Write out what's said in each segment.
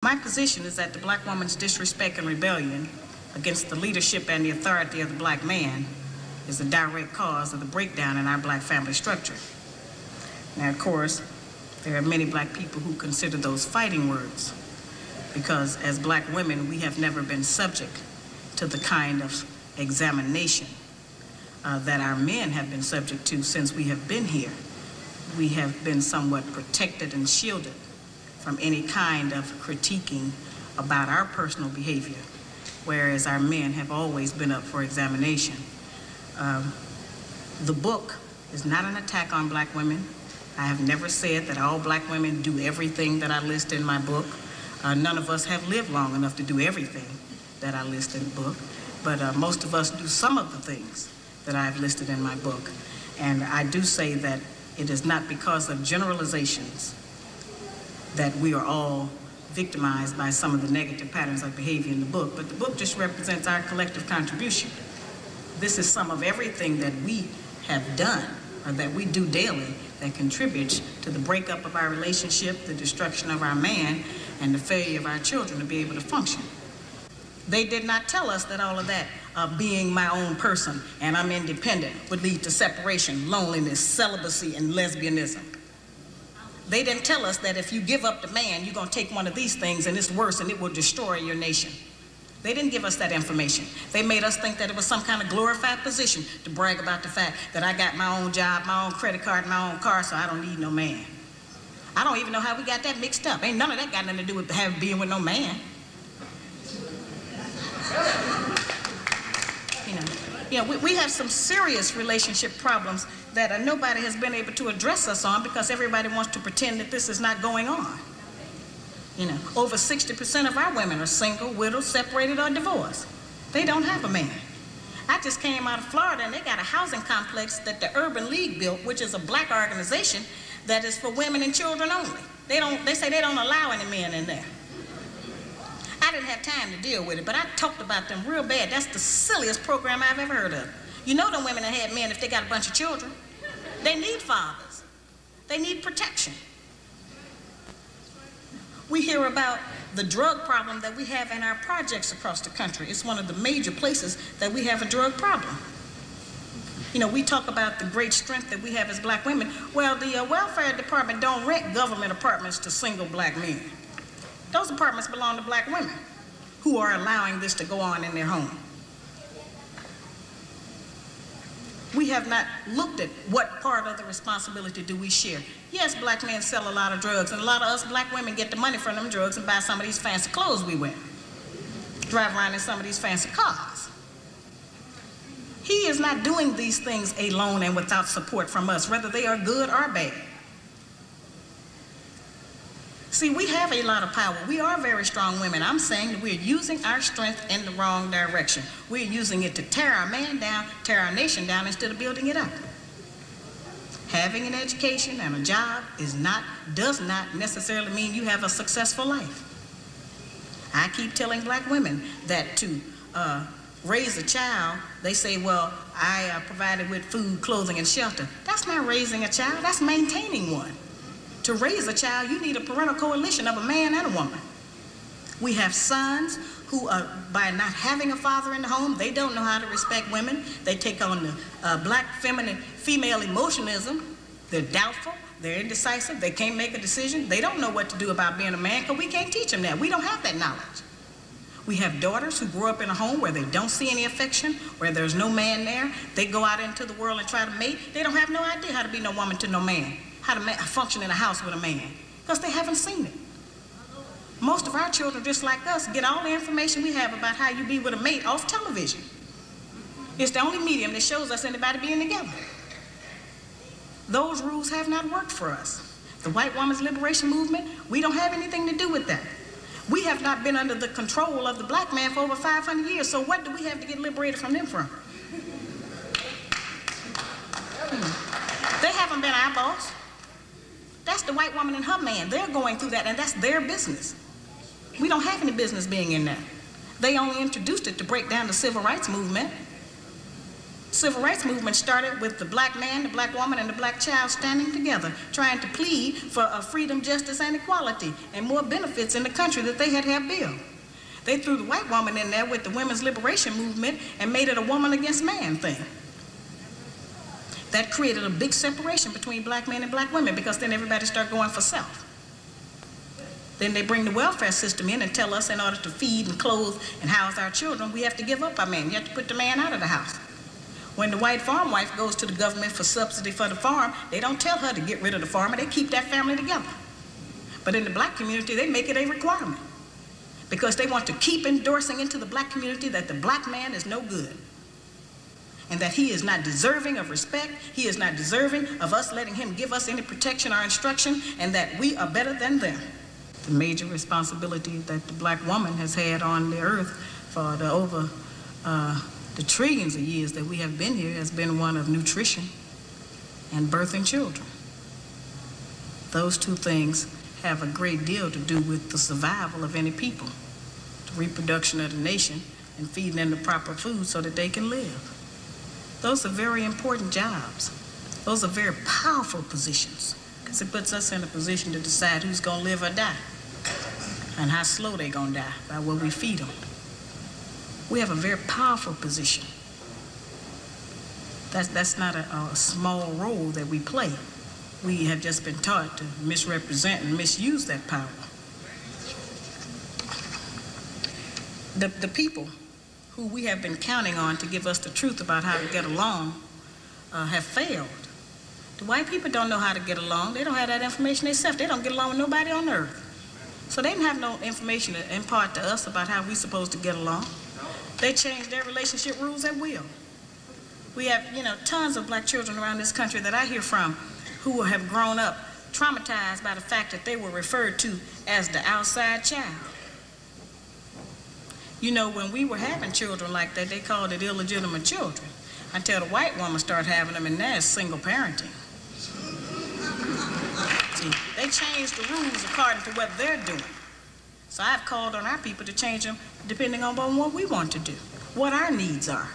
My position is that the black woman's disrespect and rebellion against the leadership and the authority of the black man is a direct cause of the breakdown in our black family structure. Now, of course, there are many black people who consider those fighting words because as black women, we have never been subject to the kind of examination that our men have been subject to since we have been here. We have been somewhat protected and shielded from any kind of critiquing about our personal behavior, whereas our men have always been up for examination. The book is not an attack on black women. I have never said that all black women do everything that I list in my book. None of us have lived long enough to do everything that I list in the book, but most of us do some of the things that I've listed in my book. And I do say that it is not because of generalizations that we are all victimized by some of the negative patterns of behavior in the book, but the book just represents our collective contribution. This is some of everything that we have done, or that we do daily, that contributes to the breakup of our relationship, the destruction of our man, and the failure of our children to be able to function. They did not tell us that all of that, being my own person and I'm independent, would lead to separation, loneliness, celibacy, and lesbianism. They didn't tell us that if you give up the man, you're going to take one of these things and it's worse and it will destroy your nation. They didn't give us that information. They made us think that it was some kind of glorified position to brag about the fact that I got my own job, my own credit card, my own car, so I don't need no man. I don't even know how we got that mixed up. Ain't none of that got nothing to do with being with no man. We have some serious relationship problems that nobody has been able to address us on because everybody wants to pretend that this is not going on. Over 60% of our women are single, widowed, separated, or divorced. They don't have a man. I just came out of Florida and they got a housing complex that the Urban League built, which is a black organization that is for women and children only. They say they don't allow any men in there. I didn't have time to deal with it, but I talked about them real bad. That's the silliest program I've ever heard of. You know them women that had men if they got a bunch of children. They need fathers. They need protection. We hear about the drug problem that we have in our projects across the country. It's one of the major places that we have a drug problem. We talk about the great strength that we have as black women. Well, the welfare department don't rent government apartments to single black men. Those apartments belong to black women who are allowing this to go on in their home. We have not looked at what part of the responsibility do we share. Yes, black men sell a lot of drugs, and a lot of us black women get the money from them drugs and buy some of these fancy clothes we wear. Drive around in some of these fancy cars. He is not doing these things alone and without support from us, whether they are good or bad. See, we have a lot of power. We are very strong women. I'm saying that we're using our strength in the wrong direction. We're using it to tear our man down, tear our nation down, instead of building it up. Having an education and a job does not necessarily mean you have a successful life. I keep telling black women that to raise a child, they say, well, I provided with food, clothing, and shelter. That's not raising a child, that's maintaining one. To raise a child, you need a parental coalition of a man and a woman. We have sons who, by not having a father in the home, they don't know how to respect women. They take on the black female emotionalism. They're doubtful, they're indecisive, they can't make a decision. They don't know what to do about being a man because we can't teach them that. We don't have that knowledge. We have daughters who grow up in a home where they don't see any affection, where there's no man there. They go out into the world and try to mate. They don't have no idea how to be no woman to no man, how to function in a house with a man, because they haven't seen it. Most of our children, just like us, get all the information we have about how you be with a mate off television. It's the only medium that shows us anybody being together. Those rules have not worked for us. The white woman's liberation movement, we don't have anything to do with that. We have not been under the control of the black man for over 500 years, so what do we have to get liberated from them from? They haven't been our boss. That's the white woman and her man. They're going through that, and that's their business. We don't have any business being in that. They only introduced it to break down the civil rights movement. Civil rights movement started with the black man, the black woman, and the black child standing together, trying to plead for freedom, justice, and equality, and more benefits in the country that they had built. They threw the white woman in there with the women's liberation movement and made it a woman against man thing. That created a big separation between black men and black women, because then everybody started going for self. Then they bring the welfare system in and tell us in order to feed and clothe and house our children, we have to give up our man. You have to put the man out of the house. When the white farm wife goes to the government for subsidy for the farm, they don't tell her to get rid of the farmer, they keep that family together. But in the black community, they make it a requirement, because they want to keep endorsing into the black community that the black man is no good, and that he is not deserving of respect, he is not deserving of us letting him give us any protection or instruction, and that we are better than them. The major responsibility that the black woman has had on the earth for the trillions of years that we have been here has been one of nutrition and birthing children. Those two things have a great deal to do with the survival of any people, the reproduction of the nation, and feeding them the proper food so that they can live. Those are very important jobs. Those are very powerful positions, because it puts us in a position to decide who's going to live or die, and how slow they're going to die by what we feed them. We have a very powerful position. That's not a small role that we play. We have just been taught to misrepresent and misuse that power. The people who we have been counting on to give us the truth about how to get along have failed. The white people don't know how to get along. They don't have that information themselves. They don't get along with nobody on earth. So they didn't have no information to impart to us about how we're supposed to get along. They change their relationship rules at will. We have, tons of black children around this country that I hear from who have grown up traumatized by the fact that they were referred to as the outside child. When we were having children like that, they called it illegitimate children, until the white woman started having them, and now it's single parenting. See, they changed the rules according to what they're doing. So I've called on our people to change them depending on what we want to do, what our needs are.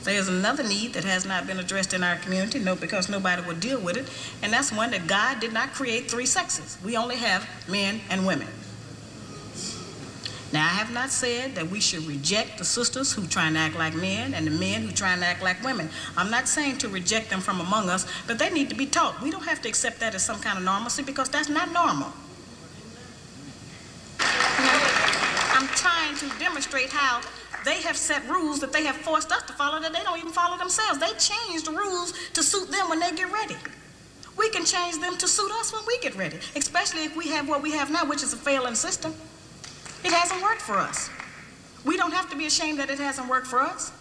There's another need that has not been addressed in our community, because nobody will deal with it, and that's one that God did not create three sexes. We only have men and women. Now, I have not said that we should reject the sisters who try and act like men and the men who try and act like women. I'm not saying to reject them from among us, but they need to be taught. We don't have to accept that as some kind of normalcy, because that's not normal. I'm trying to demonstrate how they have set rules that they have forced us to follow that they don't even follow themselves. They change the rules to suit them when they get ready. We can change them to suit us when we get ready, especially if we have what we have now, which is a failing system. It hasn't worked for us. We don't have to be ashamed that it hasn't worked for us.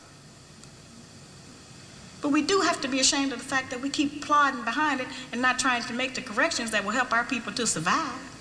But we do have to be ashamed of the fact that we keep plodding behind it and not trying to make the corrections that will help our people to survive.